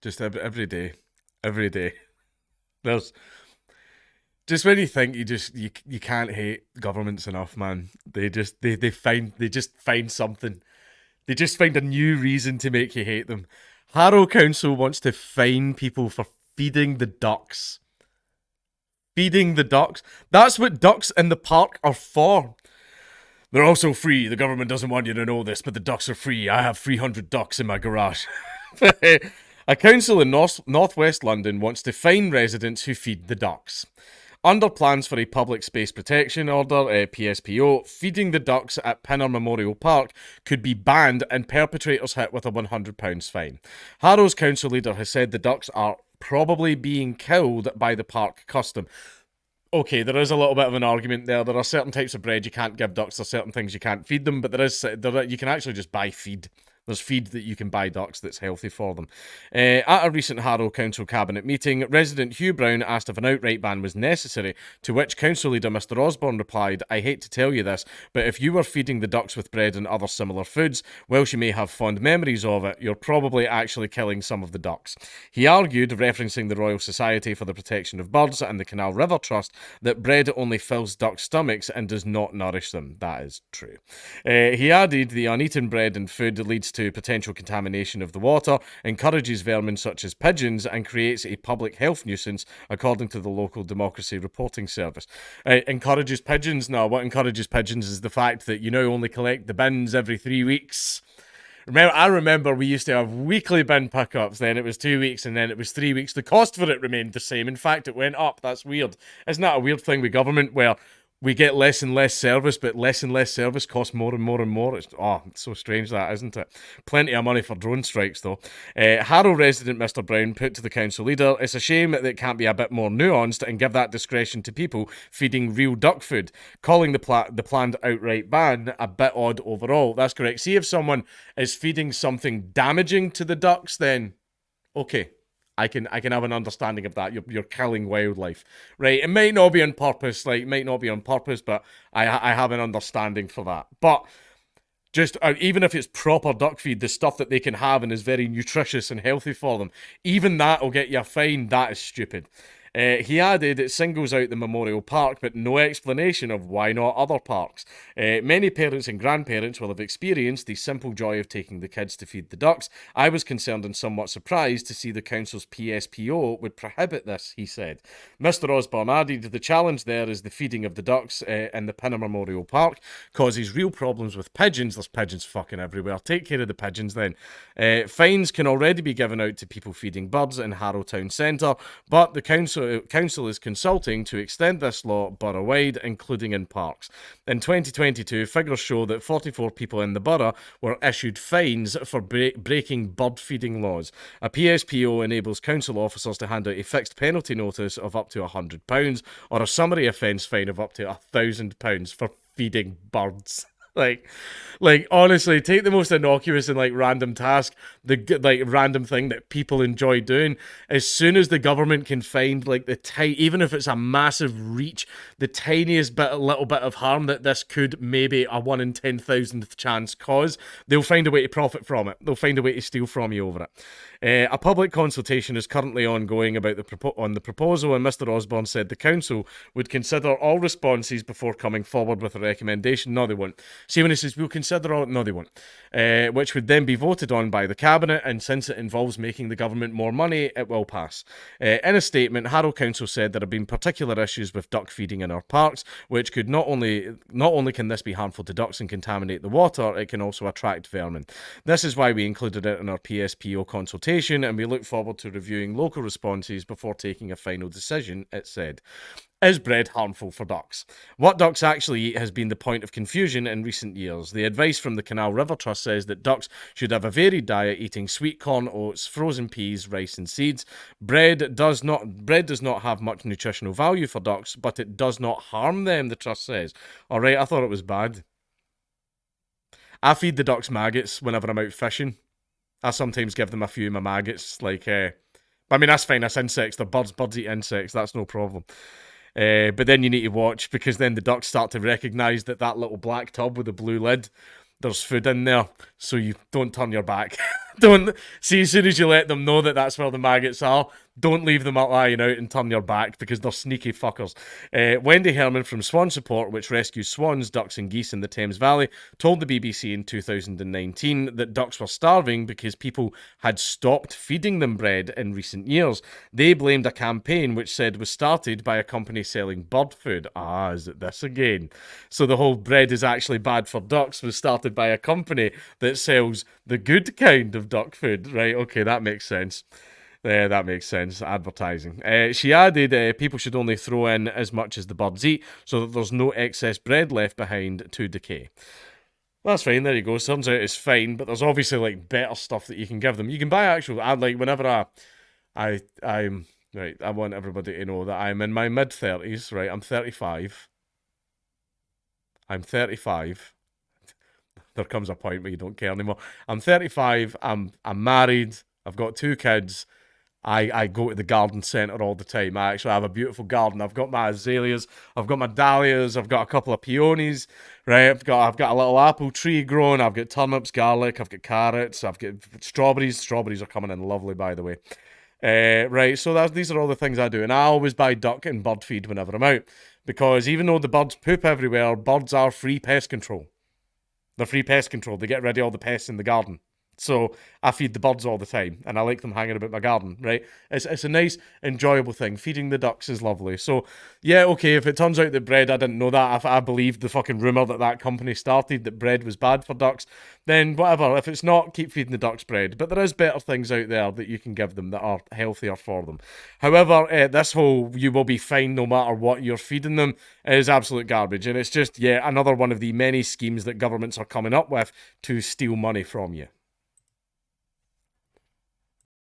Just every day. There's just when you think you can't hate governments enough, man. They just find something. They just find a new reason to make you hate them. Harrow Council wants to fine people for feeding the ducks. Feeding the ducks. That's what ducks in the park are for. They're also free. The government doesn't want you to know this, but the ducks are free. I have 300 ducks in my garage. A council in northwest London wants to fine residents who feed the ducks. Under plans for a Public Space Protection Order, PSPO, feeding the ducks at Pinner Memorial Park could be banned and perpetrators hit with a £100 fine. Harrow's council leader has said the ducks are probably being killed by the park custom. Okay, there is a little bit of an argument there. There are certain types of bread you can't give ducks. There are certain things you can't feed them, but you can actually just buy feed. There's feed that you can buy ducks that's healthy for them. At a recent Harrow Council Cabinet meeting, resident Hugh Brown asked if an outright ban was necessary, to which Council Leader Mr Osborne replied, "I hate to tell you this, but if you were feeding the ducks with bread and other similar foods, whilst you may have fond memories of it, you're probably actually killing some of the ducks." He argued, referencing the Royal Society for the Protection of Birds and the Canal River Trust, that bread only fills ducks' stomachs and does not nourish them. That is true. He added, the uneaten bread and food leads to potential contamination of the water, encourages vermin such as pigeons, and creates a public health nuisance, according to the local Democracy Reporting Service. Encourages pigeons? No, what encourages pigeons is the fact that you now only collect the bins every 3 weeks. I remember we used to have weekly bin pickups, then it was 2 weeks, and then it was 3 weeks. The cost for it remained the same. In fact, it went up. That's weird. Isn't that a weird thing with government where we get less and less service, but less and less service costs more and more and more? It's so strange that, isn't it? Plenty of money for drone strikes, though. Harrow resident Mr Brown put to the council leader, "It's a shame that it can't be a bit more nuanced and give that discretion to people feeding real duck food," calling the planned outright ban a bit odd overall. That's correct. See, if someone is feeding something damaging to the ducks, then okay. I can have an understanding of that. You're killing wildlife, right? It might not be on purpose, but I have an understanding for that. But just even if it's proper duck feed, the stuff that they can have and is very nutritious and healthy for them, even that will get you a fine. That is stupid. He added it singles out the Memorial Park, but no explanation of why not other parks. Many parents and grandparents will have experienced the simple joy of taking the kids to feed the ducks. I was concerned and somewhat surprised to see the council's PSPO would prohibit this, he said. Mr Osborne added, the challenge there is the feeding of the ducks in the Pinner Memorial Park causes real problems with pigeons. There's pigeons fucking everywhere. Take care of the pigeons then. Fines can already be given out to people feeding birds in Harrow Town Centre, but the council is consulting to extend this law borough-wide, including in parks. In 2022, figures show that 44 people in the borough were issued fines for breaking bird feeding laws. A PSPO enables council officers to hand out a fixed penalty notice of up to £100 or a summary offence fine of up to £1,000 for feeding birds. Like honestly, take the most innocuous and random task, the random thing that people enjoy doing. As soon as the government can find even if it's a massive reach, the tiniest little bit of harm that this could maybe a 1 in 10,000th chance cause, they'll find a way to profit from it. They'll find a way to steal from you over it. A public consultation is currently ongoing about on the proposal, and Mr Osborne said the council would consider all responses before coming forward with a recommendation. No, they won't. See, when he says we'll consider all, no, they won't. Which would then be voted on by the cabinet, and since it involves making the government more money, it will pass. In a statement, Harrow Council said there have been particular issues with duck feeding in our parks, which could not only can this be harmful to ducks and contaminate the water, it can also attract vermin. This is why we included it in our PSPO consultation, and we look forward to reviewing local responses before taking a final decision, it said. Is bread harmful for ducks? What ducks actually eat has been the point of confusion in recent years. The advice from the Canal River Trust says that ducks should have a varied diet, eating sweet corn, oats, frozen peas, rice and seeds. Bread does not have much nutritional value for ducks, but it does not harm them, the trust says. Alright, I thought it was bad. I feed the ducks maggots whenever I'm out fishing. I sometimes give them a few of my maggots, I mean, that's fine, that's insects, they're birds eat insects, that's no problem. But then you need to watch, because then the ducks start to recognise that little black tub with the blue lid, there's food in there, so you don't turn your back. Don't see, as soon as you let them know that that's where the maggots are, don't leave them up lying out and turn your back, because they're sneaky fuckers. Wendy Herman from Swan Support, which rescues swans, ducks and geese in the Thames Valley, told the BBC in 2019 that ducks were starving because people had stopped feeding them bread in recent years. They blamed a campaign which said was started by a company selling bird food. Ah, is it this again? So the whole bread is actually bad for ducks was started by a company that sells the good kind of duck food. Right, okay, that makes sense. Yeah, that makes sense. Advertising. She added, people should only throw in as much as the birds eat so that there's no excess bread left behind to decay. Well, that's fine. There you go. Turns out it's fine, but there's obviously like better stuff that you can give them. You can buy actual. I like whenever I'm right. I want everybody to know that I'm in my mid-30s. Right, I'm 35. I'm 35. There comes a point where you don't care anymore. I'm 35. I'm married. I've got 2 kids. I go to the garden centre all the time. I actually have a beautiful garden. I've got my azaleas, I've got my dahlias, I've got a couple of peonies, right? I've got a little apple tree growing. I've got turnips, garlic, I've got carrots, I've got strawberries. Strawberries are coming in lovely, by the way. Right, so these are all the things I do, and I always buy duck and bird feed whenever I'm out, because even though the birds poop everywhere, birds are free pest control. They're free pest control. They get rid of all the pests in the garden. So I feed the birds all the time, and I like them hanging about my garden, right? It's a nice, enjoyable thing. Feeding the ducks is lovely. So, yeah, okay, if it turns out that bread, I didn't know that, if I believed the fucking rumour that company started, that bread was bad for ducks, then whatever. If it's not, keep feeding the ducks bread. But there is better things out there that you can give them that are healthier for them. However, this whole you will be fine no matter what you're feeding them is absolute garbage. And it's just, yeah, another one of the many schemes that governments are coming up with to steal money from you.